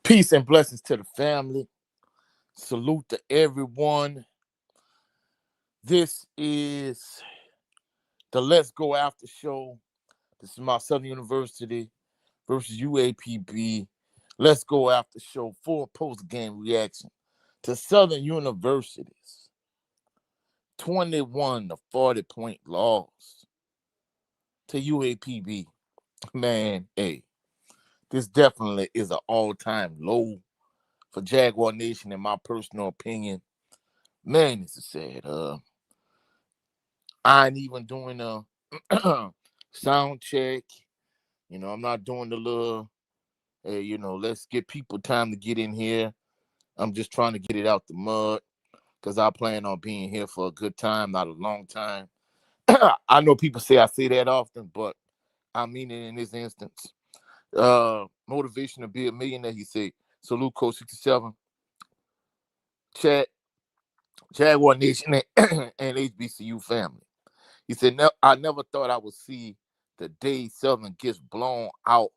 Peace and blessings to the family. Salute to everyone. This is the Let's Go After Show. This is my Southern University versus UAPB. Let's Go After Show. Full post-game reaction to Southern University's 21 to 40-point loss to UAPB. Man, hey, this definitely is an all-time low for Jaguar Nation, in my personal opinion. Man, this is sad. I ain't even doing a sound check. I'm not doing the little, hey, let's get people time to get in here. I'm just trying to get it out the mud because I plan on being here for a good time, not a long time. I know people say that often, but I mean it in this instance. Motivation to be a millionaire, he said. Salute Coach 67. Chat, Jaguar Nation, and HBCU family. He said, I never thought I would see the day Southern gets blown out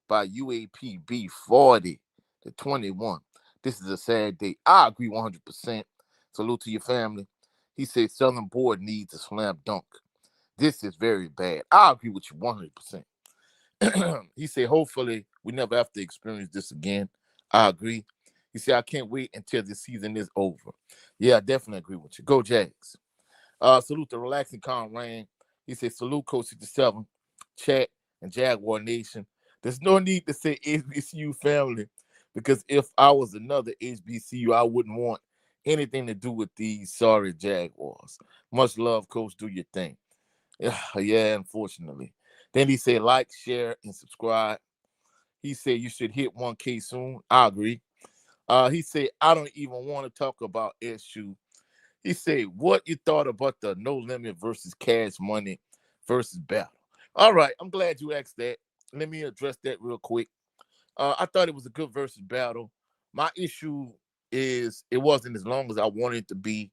by UAPB 40-21. This is a sad day. I agree 100%. Salute to your family. He said, Southern board needs a slam dunk. This is very bad. I agree with you 100%. He said, hopefully we never have to experience this again. I agree. He said, I can't wait until the season is over. Yeah, I definitely agree with you. Go Jags. Salute to Relaxing Calm Rain. He said, salute Coach 67, Chat, and Jaguar Nation. There's no need to say HBCU family because if I was another HBCU, I wouldn't want anything to do with these sorry Jaguars. Much love, Coach. Do your thing. Yeah, unfortunately. Then he said, like, share, and subscribe. He said, you should hit 1K soon. I agree. He said, I don't even want to talk about SU. He said, what you thought about the No Limit versus Cash Money versus battle? All right, I'm glad you asked that. Let me address that real quick. I thought it was a good versus battle. My issue is it wasn't as long as I wanted it to be.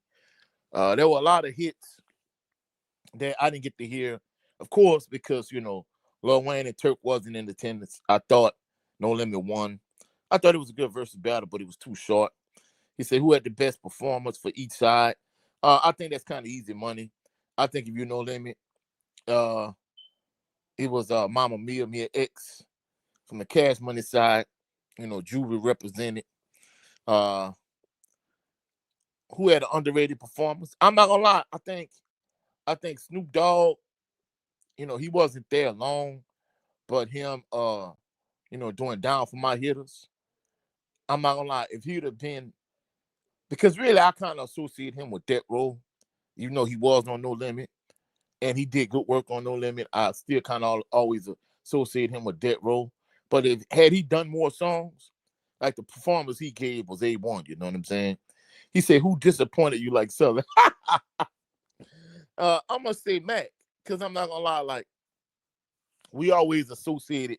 There were a lot of hits that I didn't get to hear, of course, because, Lil Wayne and Turk wasn't in attendance. I thought No Limit won. I thought it was a good versus battle, but it was too short. He said, who had the best performance for each side? I think that's kind of easy money. I think if you No Limit, it was Mama Mia X from the Cash Money side. Juvie represented. Uh, who had an underrated performance? I'm not gonna lie. I think Snoop Dogg. He wasn't there long, but him, doing down for my hitters. I'm not gonna lie. If he'd have been, because really I kind of associate him with Death Row, even though he was on No Limit. And he did good work on No Limit. I still kind of always associate him with Death Row. But had he done more songs, like the performance he gave was A1, you know what I'm saying? He said, who disappointed you like Southern? I'm going to say Mac, because I'm not going to lie, like, we always associated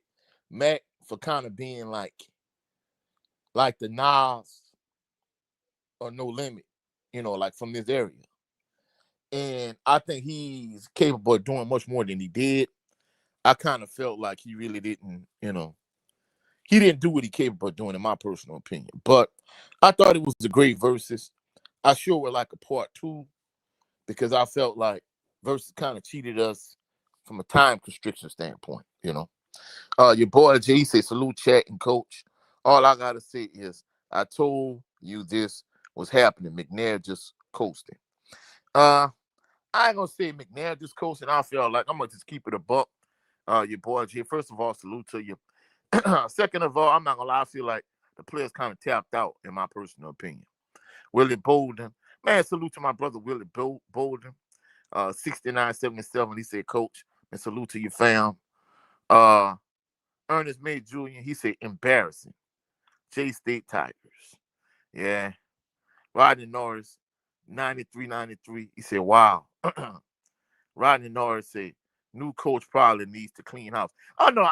Mac for kind of being like the Nas or No Limit, like from this area. And I think he's capable of doing much more than he did. I kind of felt like he really didn't, he didn't do what he capable of doing, in my personal opinion. But I thought it was a great versus. I sure would like a part 2 because I felt like versus kind of cheated us from a time constriction standpoint, Your boy Jay said, salute, Chat, and Coach. All I got to say is I told you this was happening. McNair just coasting. I ain't going to say McNair just coasting. I feel like I'm going to just keep it a buck. Your boy Jay, first of all, salute to you. Second of all, I'm not gonna lie, I feel like the players kind of tapped out, in my personal opinion. Willie Bolden, man, salute to my brother Willie Bolden, 6977. He said, Coach, and salute to your fam. Ernest May Jr., he said, embarrassing. J State Tigers. Yeah. Rodney Norris, 9393. He said, wow. Rodney Norris said, new coach probably needs to clean house. Oh, no,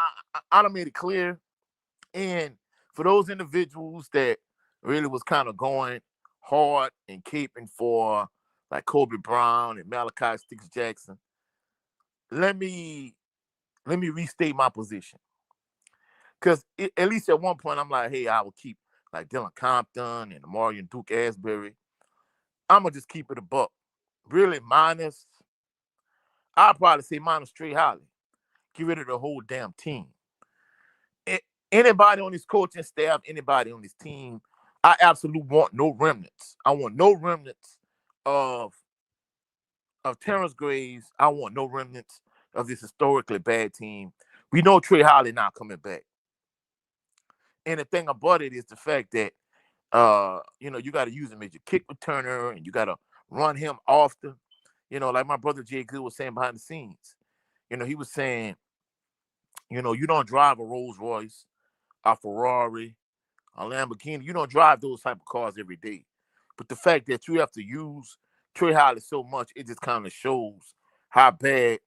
I done made it clear. And for those individuals that really was kind of going hard and caping for like Kobe Brown and Malachi Sticks Jackson, let me restate my position. Because at least at one point, I'm like, hey, I will keep like Dylan Compton and Amari and Duke Asbury. I'm going to just keep it a buck. Really, minus, I'll probably say minus Trey Holly. Get rid of the whole damn team. Anybody on this coaching staff, anybody on this team, I absolutely want no remnants. I want no remnants of Terrence Graves. I want no remnants of this historically bad team. We know Trey Holly not coming back. And the thing about it is the fact that you got to use him as your kick returner and you got to run him often. Like my brother Jay Good was saying behind the scenes. He was saying, you don't drive a Rolls Royce, a Ferrari, a Lamborghini. You don't drive those type of cars every day. But the fact that you have to use Trey Holly so much, it just kind of shows how bad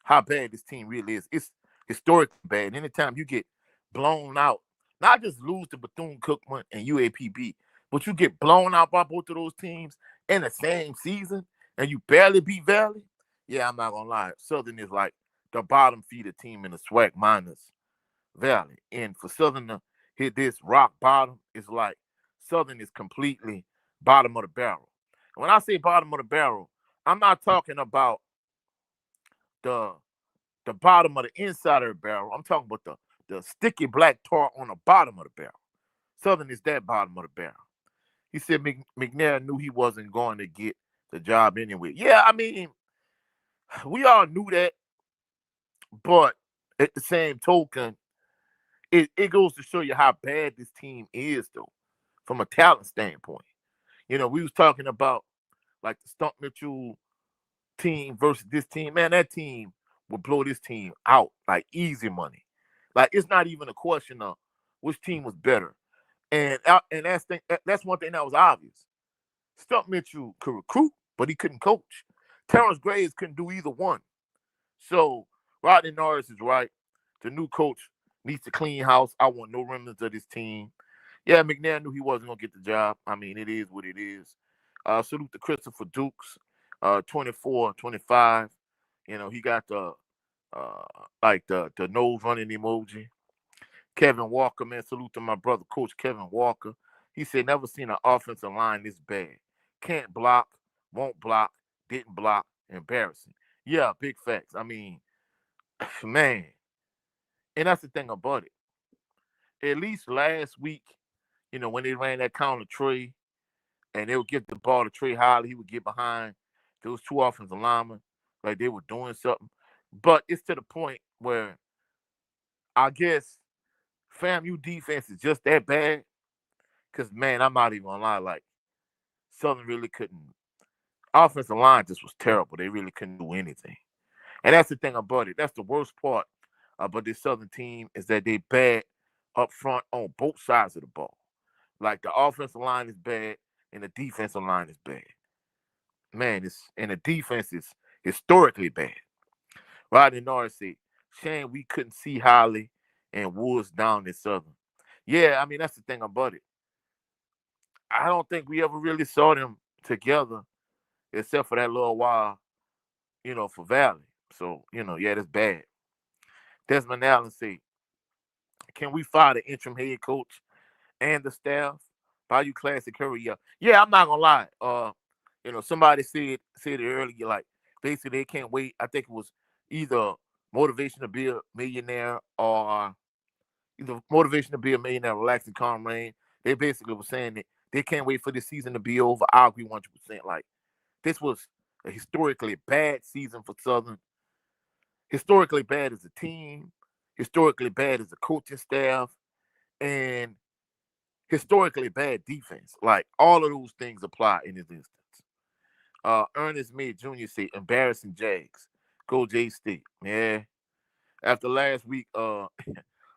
this team really is. It's historically bad. Anytime you get blown out, not just lose to Bethune-Cookman and UAPB, but you get blown out by both of those teams in the same season and you barely beat Valley, yeah, I'm not going to lie. Southern is like the bottom feeder team in the SWAC minus Valley. And for Southern to hit this rock bottom, it's like Southern is completely bottom of the barrel. And when I say bottom of the barrel, I'm not talking about the bottom of the inside of the barrel. I'm talking about the sticky black tar on the bottom of the barrel. Southern is that bottom of the barrel. He said McNair knew he wasn't going to get the job anyway. Yeah, I mean, we all knew that, but at the same token, it goes to show you how bad this team is, though, from a talent standpoint. We was talking about like the Stump Mitchell team versus this team. Man, that team would blow this team out like easy money. Like it's not even a question of which team was better. And that's one thing that was obvious. Stump Mitchell could recruit, but he couldn't coach. Terrence Graves couldn't do either one. So Rodney Norris is right. The new coach needs to clean house. I want no remnants of this team. Yeah, McNair knew he wasn't going to get the job. I mean, it is what it is. Salute to Christopher Dukes, 24, 25. He got the nose running emoji. Kevin Walker, man, salute to my brother, Coach Kevin Walker. He said, never seen an offensive line this bad. Can't block, won't block, didn't block, embarrassing. Yeah, big facts. I mean, man. And that's the thing about it. At least last week, when they ran that counter Trey, and they would give the ball to Trey Holly, he would get behind those two offensive linemen, like they were doing something. But it's to the point where I guess FAMU defense is just that bad. Because, man, I'm not even going to lie. Like, Southern really couldn't. Offensive line just was terrible. They really couldn't do anything. And that's the thing about it. That's the worst part about this Southern team is that they bad up front on both sides of the ball. Like, the offensive line is bad and the defensive line is bad. Man, and the defense is historically bad. Rodney Norris said, shame we couldn't see Holly and Woods down in Southern. Yeah, I mean, that's the thing about it. I don't think we ever really saw them together except for that little while, for Valley. So, yeah, that's bad. Desmond Allen said, can we fire the interim head coach and the staff? Bayou Classic, hurry up. Yeah, I'm not going to lie. Somebody said it earlier, like, basically they can't wait. I think it was either Motivation to Be a Millionaire or Relax and Calm Rain. They basically were saying that they can't wait for this season to be over. I agree 100%. Like, this was a historically bad season for Southern. Historically bad as a team. Historically bad as a coaching staff. And historically bad defense. Like, all of those things apply in this instance. Ernest May Jr. said, embarrassing Jags. Go J-State. Yeah. After last week,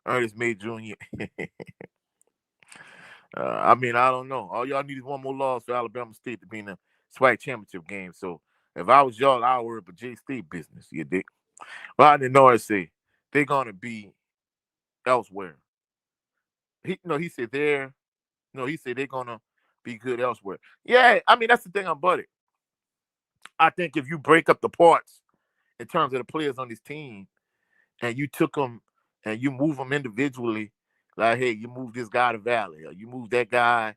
Ernest May Jr. I mean, I don't know. All y'all need is one more loss for Alabama State to be in the SWAC championship game. So if I was y'all, I would worry about J-State business. You dig? Rodney Norris say they're gonna be elsewhere. He said they're. No, he said they're gonna be good elsewhere. Yeah, I mean that's the thing about it. I think if you break up the parts in terms of the players on this team, and you took them and you move them individually, like, hey, you move this guy to Valley, or you move that guy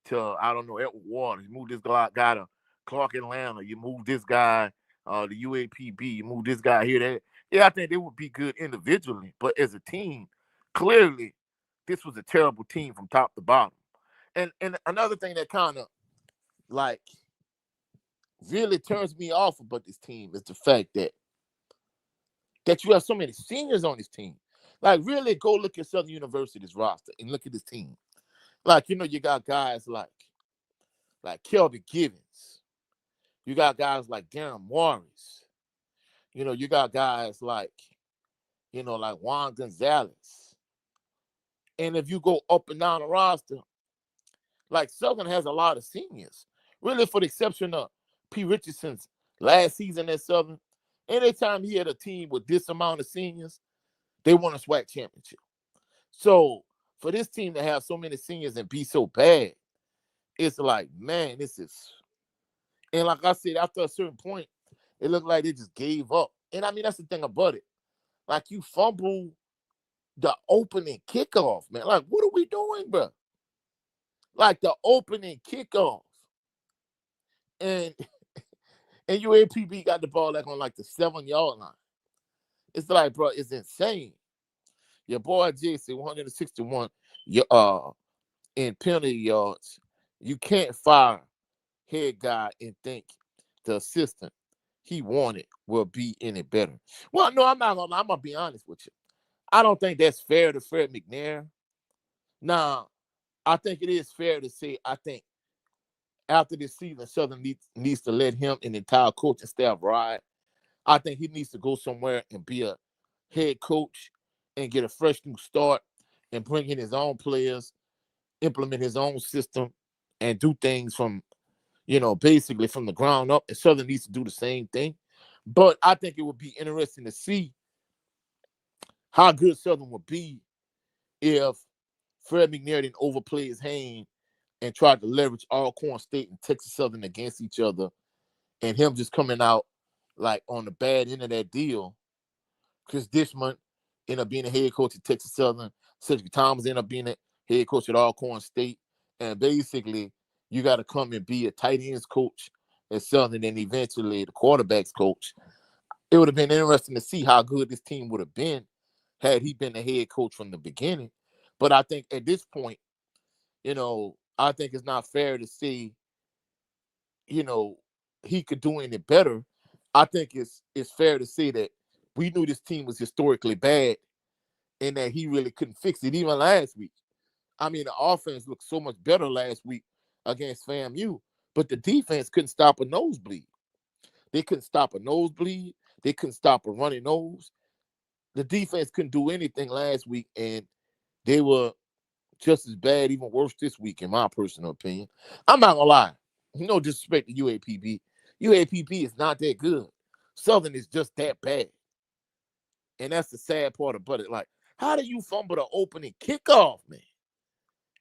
to, I don't know, Edward Waters, you move this guy to Clark Atlanta, you move this guy the UAPB, you move this guy here, that. Yeah, I think they would be good individually, but as a team, clearly, this was a terrible team from top to bottom. And another thing that kind of like really turns me off about this team is the fact that you have so many seniors on this team. Like, really go look at Southern University's roster and look at this team. Like, you got guys like Kelvin Givens. You got guys like Darren Morris. You got guys like Juan Gonzalez. And if you go up and down the roster, like Southern has a lot of seniors. Really, for the exception of P. Richardson's last season at Southern, anytime he had a team with this amount of seniors, they won a SWAC championship. So for this team to have so many seniors and be so bad, it's like, man, this is. And like I said, after a certain point, it looked like they just gave up. And I mean, that's the thing about it. Like, you fumble the opening kickoff, man. Like, what are we doing, bro? Like, the opening kickoff. And UAPB got the ball like on like the 7-yard line. It's like, bro, it's insane. Your boy JC 161 in penalty yards. You can't fire head guy and think the assistant he wanted will be any better. Well, no, I'm gonna be honest with you. I don't think that's fair to Fred McNair. Now, I think it is fair to say, I think after this season, Southern needs to let him and the entire coaching staff ride. I think he needs to go somewhere and be a head coach and get a fresh new start and bring in his own players, implement his own system, and do things from, basically from the ground up. And Southern needs to do the same thing. But I think it would be interesting to see how good Southern would be if Fred McNair didn't overplay his hand and tried to leverage Alcorn State and Texas Southern against each other, and him just coming out like on the bad end of that deal. Chris Dishman ended up being a head coach at Texas Southern. Cedric Thomas ended up being a head coach at Alcorn State. And basically, you got to come and be a tight ends coach at Southern and eventually the quarterback's coach. It would have been interesting to see how good this team would have been had he been the head coach from the beginning. But I think at this point, I think it's not fair to say, he could do any better. I think it's fair to say that we knew this team was historically bad and that he really couldn't fix it even last week. I mean, the offense looked so much better last week against FAMU, but the defense couldn't stop a nosebleed. They couldn't stop a nosebleed. They couldn't stop a runny nose. The defense couldn't do anything last week, and they were just as bad, even worse this week, in my personal opinion. I'm not going to lie. No disrespect to UAPB. UAPB is not that good. Southern is just that bad. And that's the sad part about it. Like, how do you fumble the opening kickoff, man?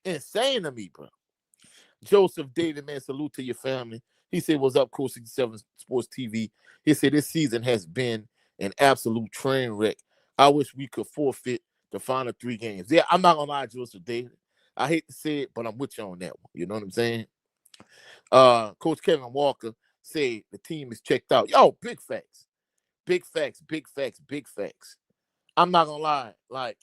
Insane to me, bro. Joseph David, man, salute to your family. He said, what's up, Coach 67 Sports TV? He said, this season has been an absolute train wreck. I wish we could forfeit the final 3 games. Yeah, I'm not going to lie, Joseph David. I hate to say it, but I'm with you on that one. You know what I'm saying? Coach Kevin Walker said the team is checked out. Yo, big facts. Big facts, big facts, big facts. I'm not going to lie. Like,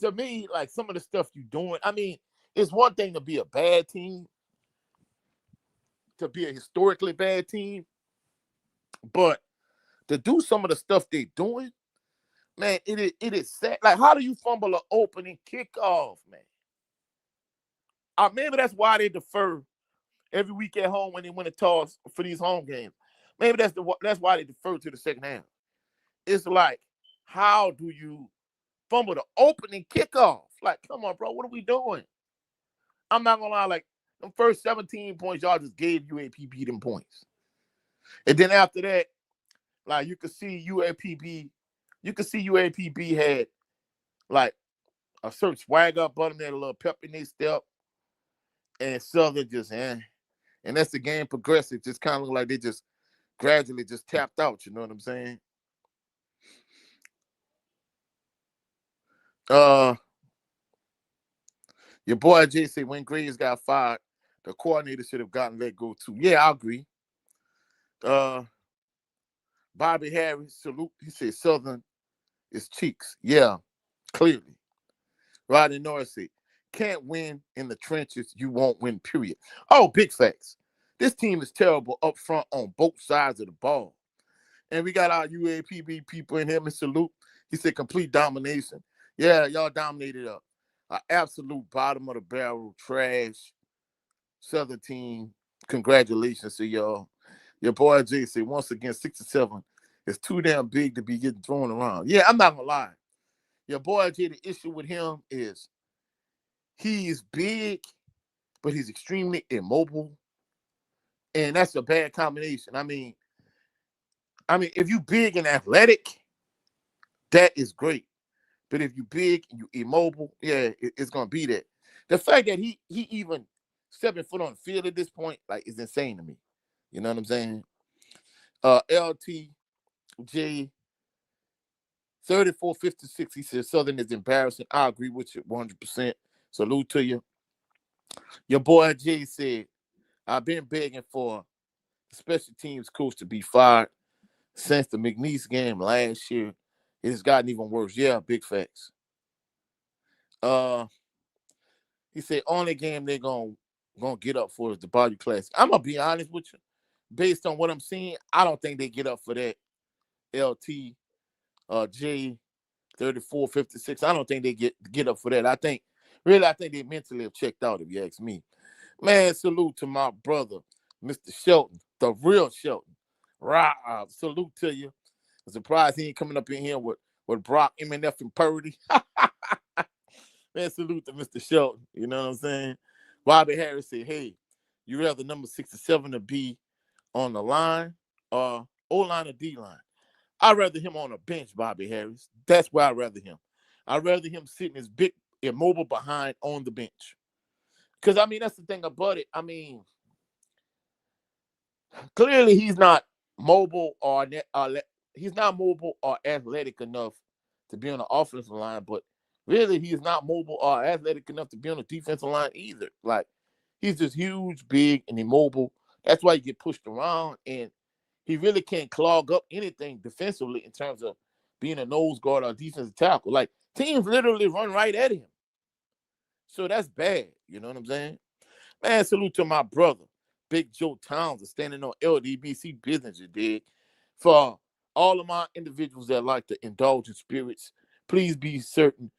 to me, like, some of the stuff you're doing, I mean, it's one thing to be a bad team, to be a historically bad team, but to do some of the stuff they're doing, man, it is sad. Like, how do you fumble an opening kickoff, man? Maybe that's why they defer every week at home when they win a toss for these home games. Maybe that's why they defer to the second half. It's like, how do you fumble the opening kickoff? Like, come on, bro, what are we doing? I'm not gonna lie, like, the first 17 points, y'all just gave UAPB them points. And then after that, like, you could see UAPB had like a certain swagger up on them, a little pep in their step, and Southern just and that's the game progressed. It just kind of like they just gradually just tapped out. You know what I'm saying? Uh, your boy Jay said when Graves got fired, the coordinator should have gotten let go too. Yeah, I agree. Uh, Bobby Harris, salute. He said Southern is cheeks. Yeah, clearly. Rodney Norris said, can't win in the trenches, you won't win, period. Oh, big facts. This team is terrible up front on both sides of the ball. And we got our UAPB people in here, Mr. Luke. He said complete domination. Yeah, y'all dominated up. Absolute bottom of the barrel, trash, Southern team. Congratulations to y'all. Your boy Jay said, once again, 67 is too damn big to be getting thrown around. Yeah, I'm not going to lie. Your boy Jay, the issue with him is he is big, but he's extremely immobile. And that's a bad combination. If you big and athletic, that is great. But if you big and you immobile, yeah, it's gonna be that. The fact that he even stepping foot on the field at this point, like, is insane to me. You know what I'm saying? LTJ 3456. He says Southern is embarrassing. I agree with you 100%. Salute to you. Your boy Jay said, I've been begging for the special teams coach to be fired since the McNeese game last year. It has gotten even worse. Yeah, big facts. He said only game they're gonna get up for is the Bayou Classic. I'm gonna be honest with you. Based on what I'm seeing, I don't think they get up for that. LT J 3456. I don't think they get up for that. I think they mentally have checked out, if you ask me. Man, salute to my brother, Mr. Shelton, the real Shelton. Rah, salute to you. I'm surprised he ain't coming up in here with Brock, MNF, and Purdy. Man, salute to Mr. Shelton. You know what I'm saying? Bobby Harris said, hey, you rather number 67 to be on the line or O-line or D-line? I'd rather him on a bench, Bobby Harris. That's where I'd rather him. I'd rather him sitting his big, immobile behind on the bench. Because, that's the thing about it. Clearly he's not mobile he's not mobile or athletic enough to be on the offensive line, but really he's not mobile or athletic enough to be on the defensive line either. Like, he's just huge, big, and immobile. That's why you get pushed around, and he really can't clog up anything defensively in terms of being a nose guard or defensive tackle. Like, teams literally run right at him. So that's bad. You know what I'm saying? Man, salute to my brother, Big Joe Towns, standing on LDBC business, you dig? For all of my individuals that like to indulge in spirits, please be certain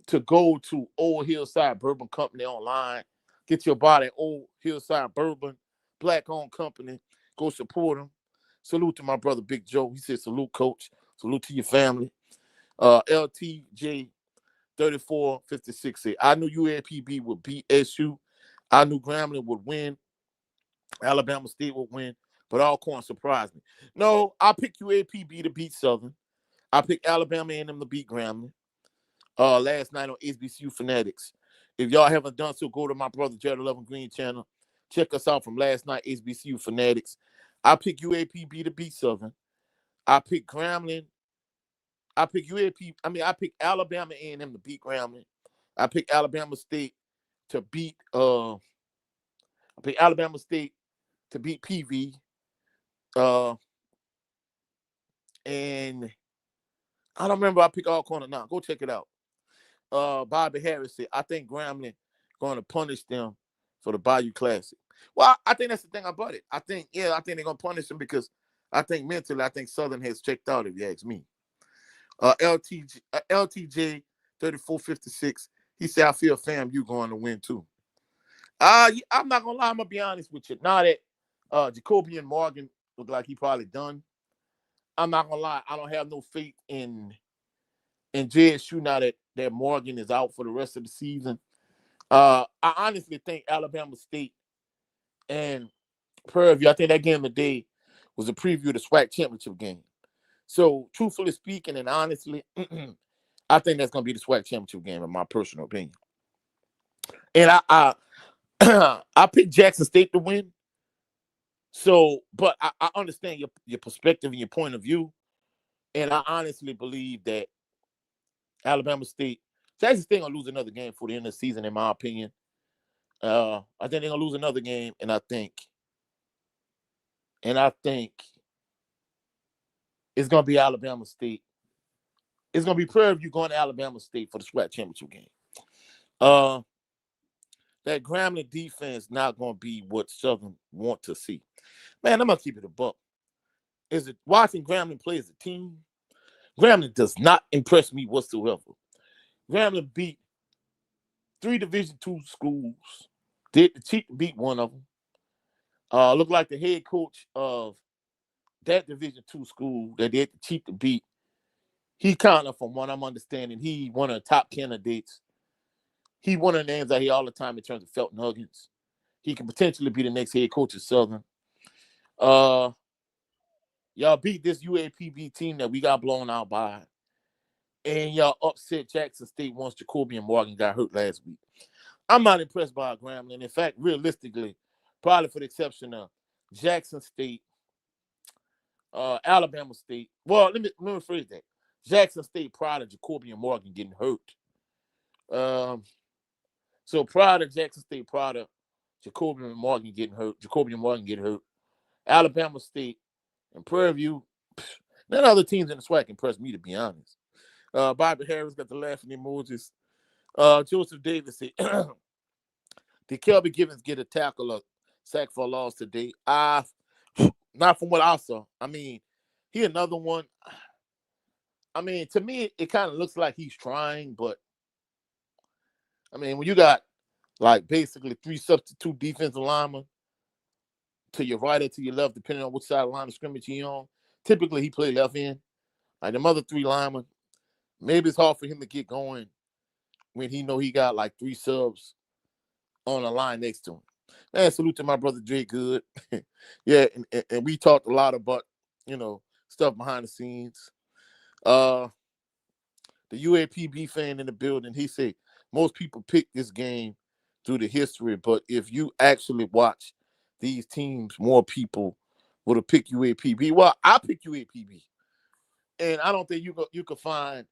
to go to Old Hillside Bourbon Company online. Get your body at Old Hillside Bourbon, black-owned company. Go support them. Salute to my brother, Big Joe. He said, salute, coach. Salute to your family. LTJ 3456 said, I knew UAPB would beat SU. I knew Grambling would win. Alabama State would win. But Alcorn surprised me. No, I picked UAPB to beat Southern. I picked Alabama and them to beat Grambling. Last night on HBCU Fanatics. If y'all haven't done so, go to my brother Jared 11 Green channel. Check us out from last night, HBCU Fanatics. I picked UAPB to beat Southern. I picked Grambling. I picked I picked Alabama A&M to beat Grambling. I picked Alabama State to beat I picked Alabama State to beat PV. And I don't remember I picked Alcorn or not. Go check it out. Bobby Harris said, I think Grambling going to punish them for the Bayou Classic. Well, I think that's the thing about it. I think they're going to punish them because I think mentally, I think Southern has checked out, if you ask me. LTJ 3456, he said, I feel FAMU going to win too. I'm not going to lie. I'm going to be honest with you. Now that Jacoby and Morgan look like he probably done, I'm not going to lie. I don't have no faith in JSU now that Morgan is out for the rest of the season. I honestly think Alabama State and Prairie View, I think that game of the day was a preview of the SWAC championship game. So, truthfully speaking and honestly, I think that's going to be the SWAC championship game, in my personal opinion. And I I picked Jackson State to win. So, but I understand your perspective and your point of view. And I honestly believe that Alabama State. Jackson State gonna lose another game for the end of the season, in my opinion. I think they're gonna lose another game, and I think it's gonna be Alabama State. It's gonna be Prairie View going to Alabama State for the SWAC championship game. That Grambling defense not gonna be what Southern want to see. Man, I'm gonna keep it a buck. Is it watching Grambling play as a team? Grambling does not impress me whatsoever. Grambling beat 3 Division II schools. Did the cheat to beat one of them. Looked like the head coach of that Division II school that they had to cheat to beat. He kind of, from what I'm understanding, he one of the top candidates. He one of the names I hear all the time in terms of Felton Huggins. He can potentially be the next head coach of Southern. Y'all beat this UAPB team that we got blown out by. And y'all upset Jackson State once Jacoby and Morgan got hurt last week. I'm not impressed by Grambling. In fact, realistically, probably for the exception of Jackson State, Alabama State. Well, let me rephrase that. Jackson State prior to Jacoby and Morgan getting hurt. So prior to Jackson State, prior to Jacoby and Morgan getting hurt, Alabama State and Prairie View, none other teams in the SWAC impressed me, to be honest. Bobby Harris got the laughing emojis. Joseph Davis said, did Kelby Givens get a tackle or sack for a loss today? Not from what I saw. I mean, he another one. I mean, to me, it kind of looks like he's trying, but I mean, when you got like basically 3 substitute defensive linemen to your right or to your left, depending on which side of the line of scrimmage he on, typically he play left end. Like the other 3 linemen, maybe it's hard for him to get going when he know he got like 3 subs on the line next to him. Man, salute to my brother Jay Good. Yeah, and we talked a lot about, stuff behind the scenes. The UAPB fan in the building, he said most people pick this game through the history, but if you actually watch these teams, more people would have picked UAPB. Well, I picked UAPB, and I don't think you could find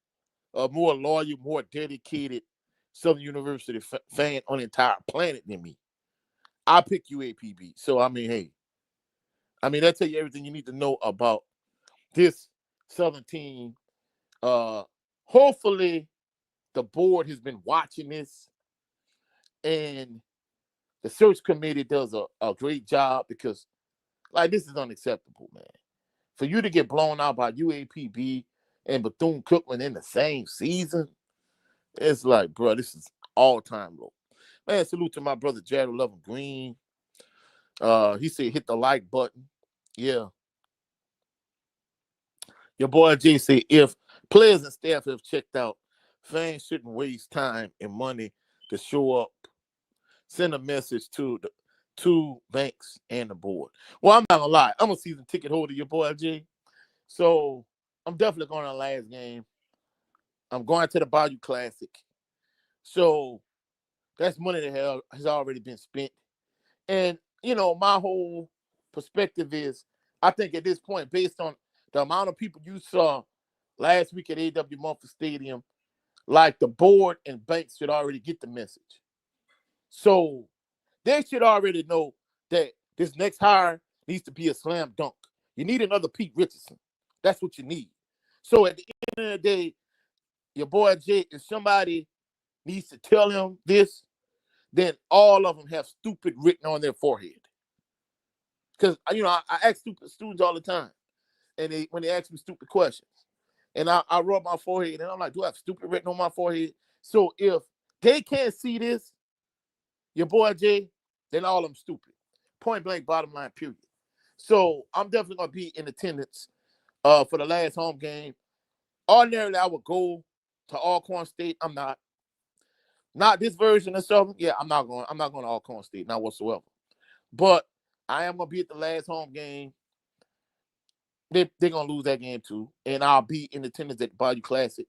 a more loyal, more dedicated Southern University fan on the entire planet than me. I picked UAPB, so I mean, hey, that tell you everything you need to know about this Southern team. Hopefully the board has been watching this and the search committee does a great job, because like this is unacceptable, man. For you to get blown out by UAPB and Bethune-Cookman in the same season, it's like, bro, this is all-time low. Man, salute to my brother Jared Lovin Green. He said hit the like button. Yeah. Your boy Jay said if players and staff have checked out, fans shouldn't waste time and money to show up. Send a message to the 2 banks and the board. Well, I'm not gonna lie. I'm a season ticket holder, your boy Jay. So I'm definitely going to the last game. I'm going to the Bayou Classic. So that's money that has already been spent. And, my whole perspective is, I think at this point, based on the amount of people you saw last week at A.W. Mumford Stadium, like the board and banks should already get the message. So they should already know that this next hire needs to be a slam dunk. You need another Pete Richardson. That's what you need. So at the end of the day, your boy Jay, if somebody needs to tell him this, then all of them have stupid written on their forehead. Because, I ask stupid students all the time. And when they ask me stupid questions. And I rub my forehead, and I'm like, do I have stupid written on my forehead? So if they can't see this, your boy Jay, then all of them stupid. Point blank, bottom line, period. So I'm definitely going to be in attendance for the last home game. Ordinarily, I would go to Alcorn State. I'm not. Not this version of Southern. Yeah, I'm not going to Alcorn State, not whatsoever. But I am going to be at the last home game. They're going to lose that game too. And I'll be in attendance at the Bayou Classic.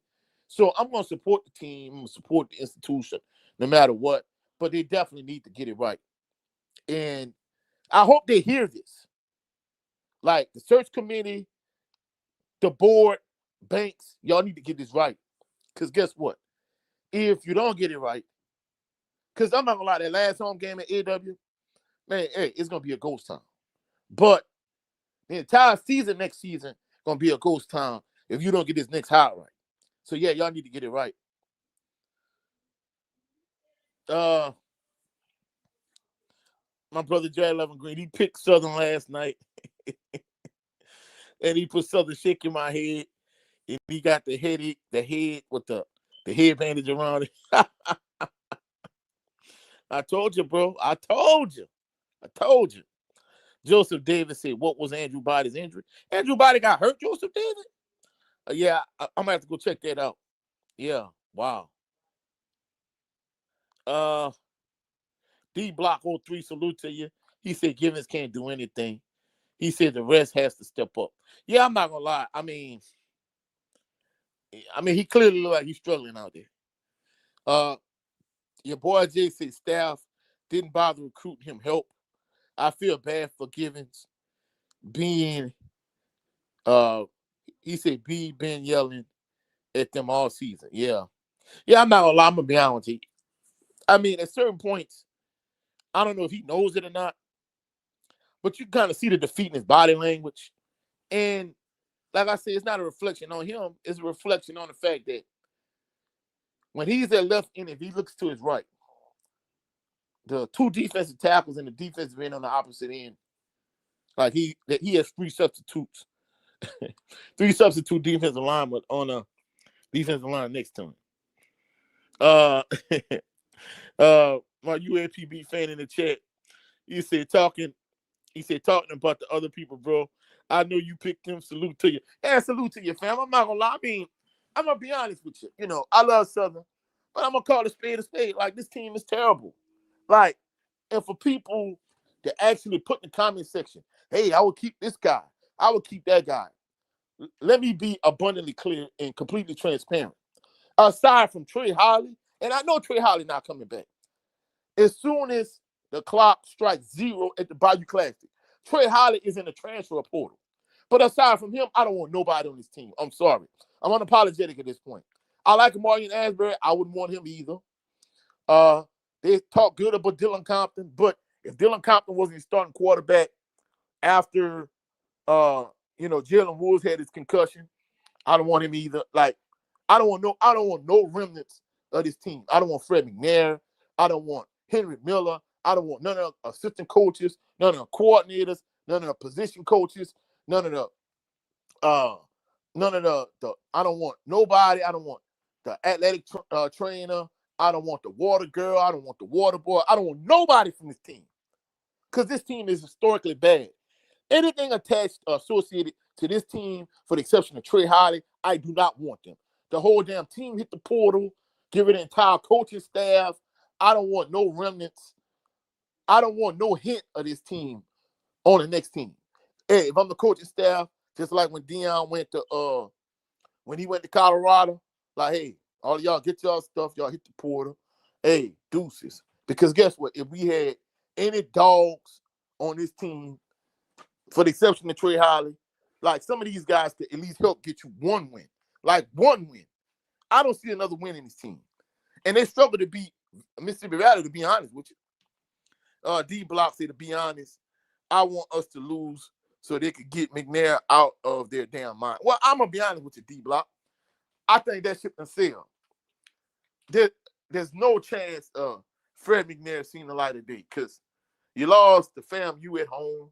So I'm going to support the team. I'm going to support the institution no matter what. But they definitely need to get it right. And I hope they hear this. Like the search committee, the board, banks, y'all need to get this right. Because guess what? If you don't get it right, because I'm not gonna lie, that last home game at AW, man, hey, it's gonna be a ghost town. But the entire season next season gonna be a ghost town if you don't get this next hire right. So yeah, y'all need to get it right. My brother Jay Levin Green, he picked Southern last night, and he put Southern shake in my head, and he got the head with the head bandage around it. I told you, bro. I told you. Joseph Davis said, "What was Andrew Body's injury? Andrew Body got hurt, Joseph Davis? Yeah, I'm gonna have to go check that out. Yeah, wow. D Block 03, salute to you. He said Givens can't do anything. He said the rest has to step up. Yeah, I'm not gonna lie. I mean, he clearly look like he's struggling out there. Your boy Jay said staff didn't bother recruiting him help. I feel bad for Givens being he said B been yelling at them all season. Yeah, I'm not gonna lie, I'm gonna be honest with you. I mean, at certain points, I don't know if he knows it or not, but you kind of see the defeat in his body language. And like I said, it's not a reflection on him, it's a reflection on the fact that when he's at left end, if he looks to his right, the two defensive tackles and the defensive end on the opposite end, like he has three substitutes. Three substitute defensive linemen on a defensive line next to him. My UAPB fan in the chat, he said talking about the other people, bro. I know you picked him. Salute to you. Yeah, salute to your fam. I'm not gonna lie. I mean, I'm gonna be honest with you. You know, I love Southern, but I'm gonna call a spade a spade. Like, this team is terrible. Like, and for people to actually put in the comment section, hey, I would keep this guy, I would keep that guy. Let me be abundantly clear and completely transparent. Aside from Trey Holly, and I know Trey Holly not coming back. As soon as the clock strikes 0 at the Bayou Classic, Trey Holly is in the transfer portal. But aside from him, I don't want nobody on this team. I'm sorry. I'm unapologetic at this point. I like Martin Asbury. I wouldn't want him either. They talk good about Dylan Compton, but if Dylan Compton wasn't his starting quarterback after Jalen Woods had his concussion, I don't want him either. Like, I don't want no remnants of this team. I don't want Fred McNair. I don't want Henry Miller. I don't want none of the assistant coaches, none of the coordinators, none of the position coaches, none of the I don't want nobody. I don't want the athletic trainer. I don't want the water girl. I don't want the water boy. I don't want nobody from this team, because this team is historically bad. Anything attached or associated to this team, for the exception of Trey Holly, I do not want them. The whole damn team hit the portal, give it an entire coaching staff. I don't want no remnants. I don't want no hint of this team on the next team. Hey, if I'm the coaching staff, just like when Deion went to when he went to Colorado, like, hey, all of y'all get y'all stuff, y'all hit the portal. Hey, deuces. Because guess what? If we had any dogs on this team, for the exception of Trey Holly, like, some of these guys could at least help get you one win. Like, one win. I don't see another win in this team. And they struggle to beat Mississippi Valley, to be honest with you. D Block said, to be honest, I want us to lose so they could get McNair out of their damn mind. Well, I'm going to be honest with you, D Block. I think that ship can sail. There's no chance of Fred McNair seeing the light of day, because you lost the FAMU at home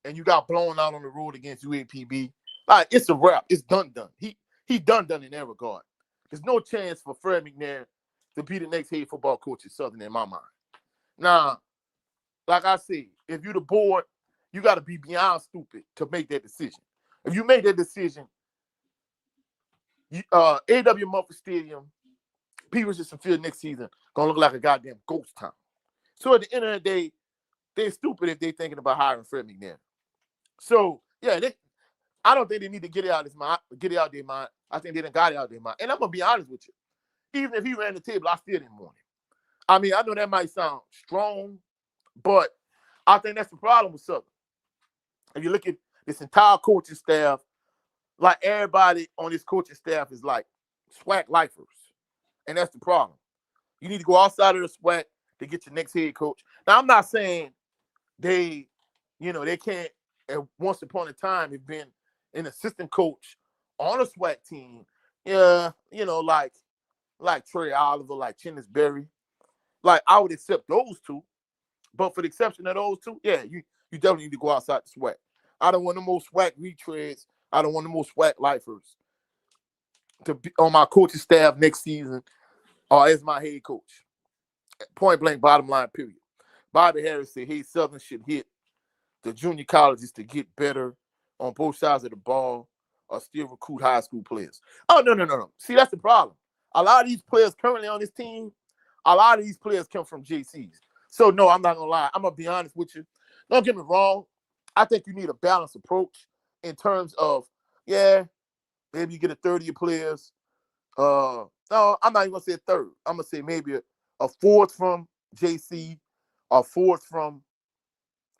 and you got blown out on the road against UAPB. Like, it's a wrap. It's done. He done in that regard. There's no chance for Fred McNair to be the next head football coach at Southern, in my mind. Now, like I said, if you're the board, you got to be beyond stupid to make that decision. If you make that decision, A.W. Mumford Stadium, Peterson Field next season, going to look like a goddamn ghost town. So at the end of the day, they're stupid if they're thinking about hiring Fred McNair. So, yeah, I don't think they need to get it out of their mind. I think they done got it out of their mind. And I'm going to be honest with you. Even if he ran the table, I still didn't want him. I mean, I know that might sound strong, but I think that's the problem with Southern. If you look at this entire coaching staff, like, everybody on this coaching staff is like SWAC lifers. And that's the problem. You need to go outside of the SWAC to get your next head coach. Now, I'm not saying they can't, at once upon a time, have been an assistant coach on a SWAC team. Yeah, like Trey Oliver, like Chennis Berry. Like, I would accept those two. But for the exception of those two, yeah, you definitely need to go outside the SWAC. I don't want the most SWAC retreads. I don't want the most SWAC lifers to be on my coaching staff next season or as my head coach. Point blank, bottom line, period. Bobby Harris said, hey, Southern should hit the junior colleges to get better on both sides of the ball or still recruit high school players. Oh, no. See, that's the problem. A lot of these players currently on this team, a lot of these players come from JCs. So, no, I'm not going to lie. I'm going to be honest with you. Don't get me wrong. I think you need a balanced approach in terms of, yeah, maybe you get a third of your players. No, I'm not even going to say a third. I'm going to say maybe a fourth from JC, a fourth from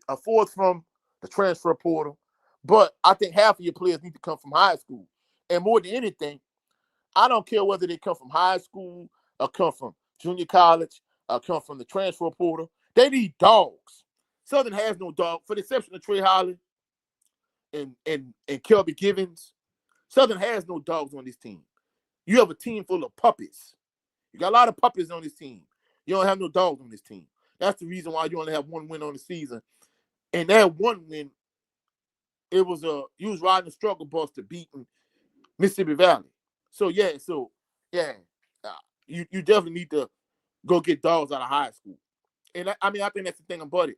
the transfer portal. But I think half of your players need to come from high school. And more than anything, I don't care whether they come from high school or come from junior college or come from the transfer portal. They need dogs. Southern has no dog, for the exception of Trey Holland and Kelby Givens. Southern has no dogs on this team. You have a team full of puppies. You got a lot of puppies on this team. You don't have no dogs on this team. That's the reason why you only have one win on the season. And that one win, you was riding the struggle bus to beating Mississippi Valley. So you definitely need to go get dogs out of high school. And I think that's the thing about it.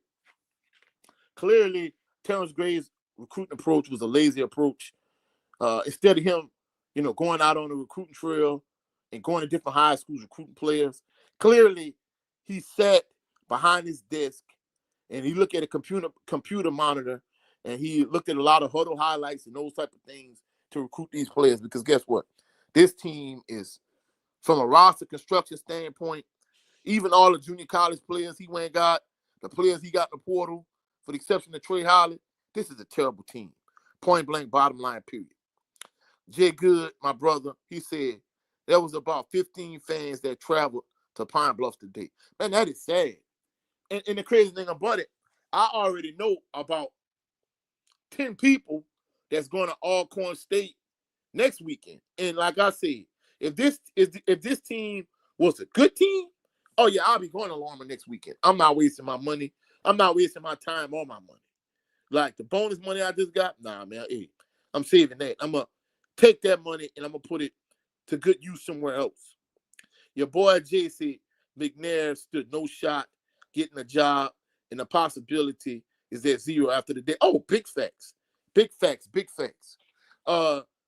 Clearly, Terrence Gray's recruiting approach was a lazy approach. Instead of him, going out on the recruiting trail and going to different high schools recruiting players, clearly he sat behind his desk and he looked at a computer monitor and he looked at a lot of huddle highlights and those type of things to recruit these players. Because guess what? This team is, from a roster construction standpoint, even all the junior college players he went and got, the players he got in the portal, for the exception of Trey Holland, this is a terrible team. Point blank, bottom line, period. Jay Good, my brother, he said there was about 15 fans that traveled to Pine Bluff today. Man, that is sad. And the crazy thing about it, I already know about 10 people that's going to Alcorn State next weekend. And like I said, if this team was a good team, oh yeah, I'll be going to Longmont next weekend. I'm not wasting my money. I'm not wasting my time or my money. Like the bonus money I just got, nah, man, hey, I'm saving that. I'm going to take that money and I'm going to put it to good use somewhere else. Your boy Jay said McNair stood no shot getting a job, and the possibility is at zero after the day. Oh, big facts. Big facts.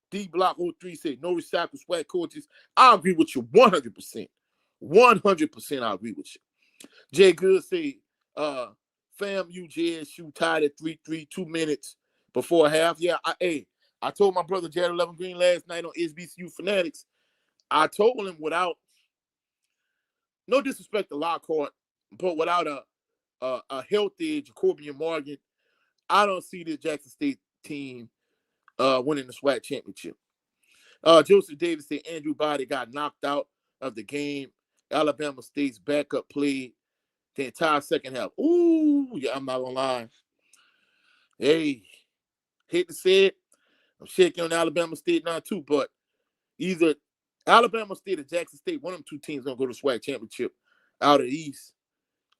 D Block 03 said no recycle SWAC coaches. I agree with you 100%. 100% I agree with you. Jay Good said, FAMU JSU tied at 3-3, 2 minutes before half. Yeah, I told my brother Jared 11 Green last night on HBCU Fanatics. I told him without, no disrespect to Lockhart, but without a healthy Jacobian Morgan, I don't see the Jackson State team winning the SWAC championship. Joseph Davis said Andrew Body got knocked out of the game. Alabama State's backup played the entire second half. Ooh, yeah, I'm not gonna lie. Hey, hate to say it, I'm shaking on Alabama State now too, but either Alabama State or Jackson State, one of them two teams gonna go to SWAC championship out of the East.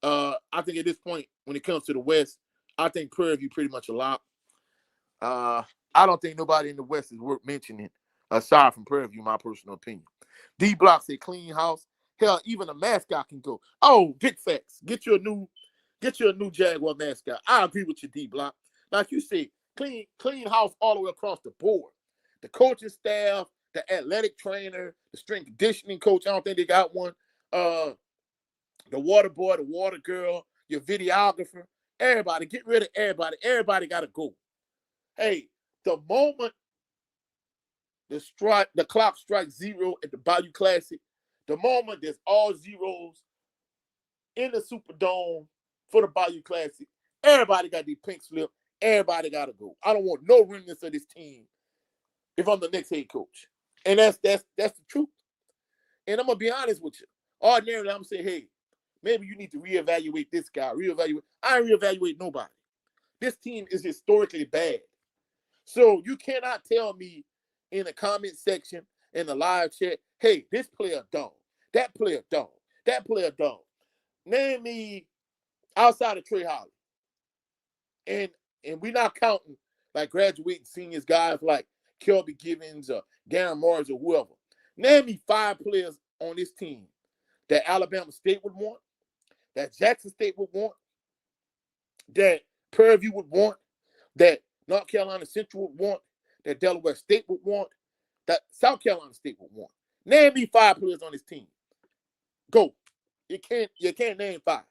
I think at this point, when it comes to the West, I think Prairie View pretty much a lock. I don't think nobody in the West is worth mentioning aside from Prairie View, my personal opinion. D Block say clean house. Hell, even a mascot can go. Oh, big facts. Get you a new Jaguar mascot. I agree with you, D Block. Like you said, clean house all the way across the board. The coaching staff, the athletic trainer, the strength conditioning coach. I don't think they got one. The water boy, the water girl, your videographer. Everybody, get rid of everybody. Everybody got to go. Hey, the moment the clock strikes zero at the Bayou Classic, the moment there's all zeros in the Superdome for the Bayou Classic, everybody got the pink slip. Everybody got to go. I don't want no remnants of this team if I'm the next head coach. And that's the truth. And I'm gonna be honest with you. Ordinarily, I'm saying, hey, maybe you need to reevaluate this guy. I ain't reevaluate nobody. This team is historically bad. So you cannot tell me in the comment section, in the live chat, hey, this player dog, that player dog, that player dog. Name me outside of Trey Holly. And we're not counting like graduating seniors, guys like Kelby Givens or Darren Morris or whoever. Name me 5 players on this team that Alabama State would want, that Jackson State would want, that Prairie View would want, that North Carolina Central would want, that Delaware State would want, that South Carolina State would want. Name me 5 players on this team. Go. You can't name 5.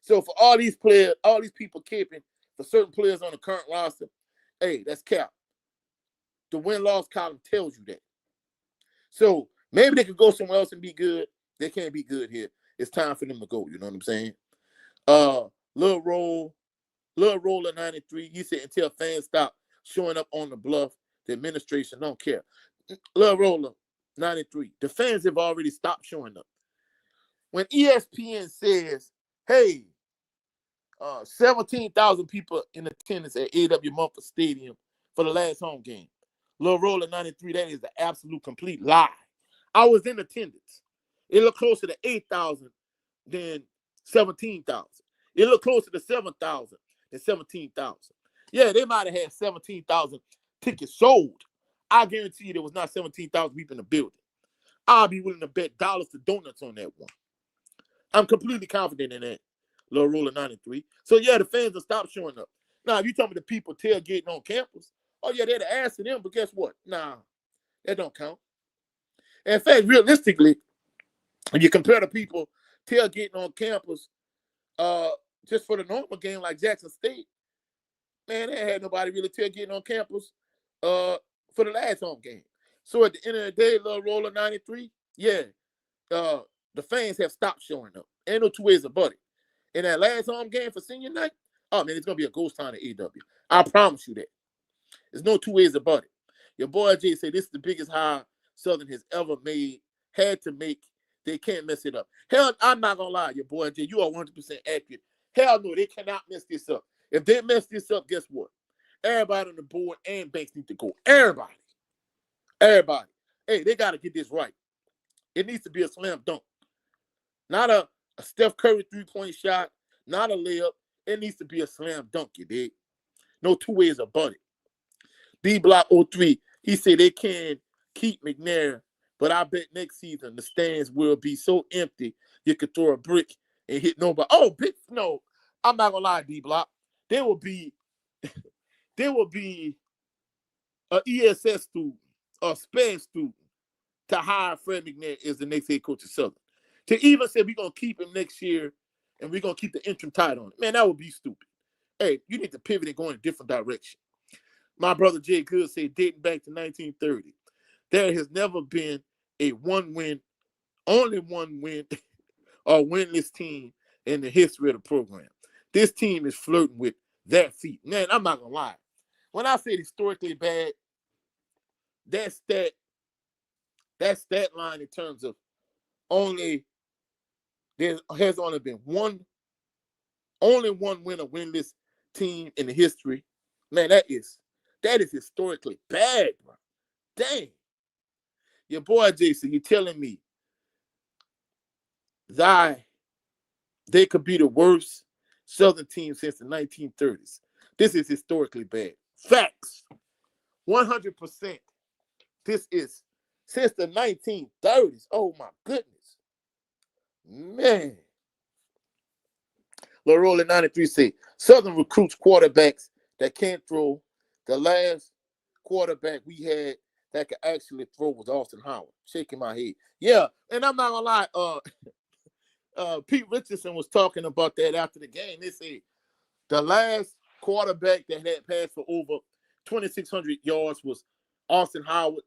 So for all these players, all these people keeping for certain players on the current roster, hey, that's cap. The win-loss column tells you that. So maybe they could go somewhere else and be good. They can't be good here. It's time for them to go. You know what I'm saying? Lil Roller 93. He said until fans stop showing up on the bluff, the administration don't care. Lil Roller 93. The fans have already stopped showing up. When ESPN says, hey, 17,000 people in attendance at A.W. Mumford Stadium for the last home game. Lil Roller 93, that is the absolute complete lie. I was in attendance. It looked closer to 8,000 than 17,000. It looked closer to 7,000 than 17,000. Yeah, they might have had 17,000 tickets sold. I guarantee you there was not 17,000 people in the building. I'll be willing to bet dollars to donuts on that one. I'm completely confident in that. Lil Roller 93. So, yeah, the fans will stop showing up. Now, if you tell me the people tailgating on campus, oh, yeah, they're the ass of them, but guess what? Nah, that don't count. In fact, realistically, when you compare the people tailgating on campus just for the normal game like Jackson State, man, they had nobody really tailgating on campus for the last home game. So, at the end of the day, Lil Roller 93, yeah, the fans have stopped showing up. Ain't no two ways about it. In that last home game for senior night, oh, man, it's going to be a ghost town at AW. I promise you that. There's no two ways about it. Your boy Jay said this is the biggest hire Southern has ever made, had to make. They can't mess it up. Hell, I'm not going to lie, your boy Jay, you are 100% accurate. Hell no, they cannot mess this up. If they mess this up, guess what? Everybody on the board and Banks need to go. Everybody. Hey, they got to get this right. It needs to be a slam dunk. Not a Steph Curry three-point shot, not a layup. It needs to be a slam dunk, you dig? No two ways about it. D-Block 03, he said they can keep McNair, but I bet next season the stands will be so empty you could throw a brick and hit nobody. Oh, no, I'm not going to lie, D-Block. There will be an ESS student, a SPED student, to hire Fred McNair as the next head coach of Southern. To even say we're going to keep him next year and we're going to keep the interim title on it. Man, that would be stupid. Hey, you need to pivot and go in a different direction. My brother Jay Good said, dating back to 1930, there has never been a only one win or winless team in the history of the program. This team is flirting with that feat. Man, I'm not going to lie. When I say historically bad, that stat line in terms of there has only been one win or winless team in the history. Man, that is historically bad, bro. Dang. Your boy Jason, you're telling me they could be the worst Southern team since the 1930s. This is historically bad. Facts. 100%. This is since the 1930s. Oh, my goodness. Man. Lil Roller 93 said, Southern recruits quarterbacks that can't throw. The last quarterback we had that could actually throw was Austin Howard. Shaking my head. Yeah, and I'm not going to lie. Pete Richardson was talking about that after the game. They said the last quarterback that had passed for over 2,600 yards was Austin Howard.